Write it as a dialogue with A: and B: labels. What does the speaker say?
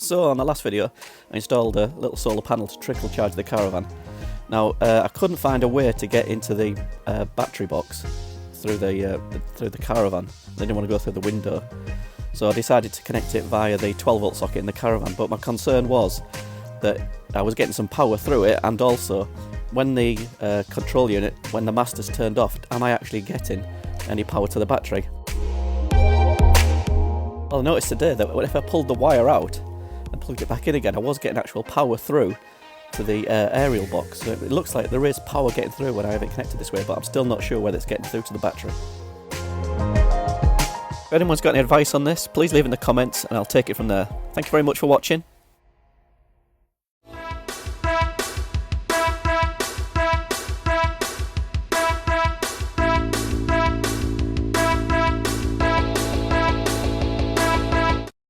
A: So on the last video I installed a little solar panel to trickle charge the caravan. Now I couldn't find a way to get into the battery box through the caravan. I didn't want to go through the window, so I decided to connect it via the 12 volt socket in the caravan. But my concern was that I was getting some power through it, and also when the control unit, when the master's turned off, am I actually getting any power to the battery? Well, I noticed today that if I pulled the wire out and plugged it back in again, I was getting actual power through to the aerial box. So it looks like there is power getting through when I have it connected this way, but I'm still not sure whether it's getting through to the battery. If anyone's got any advice on this, please leave in the comments and I'll take it from there. Thank you very much for watching.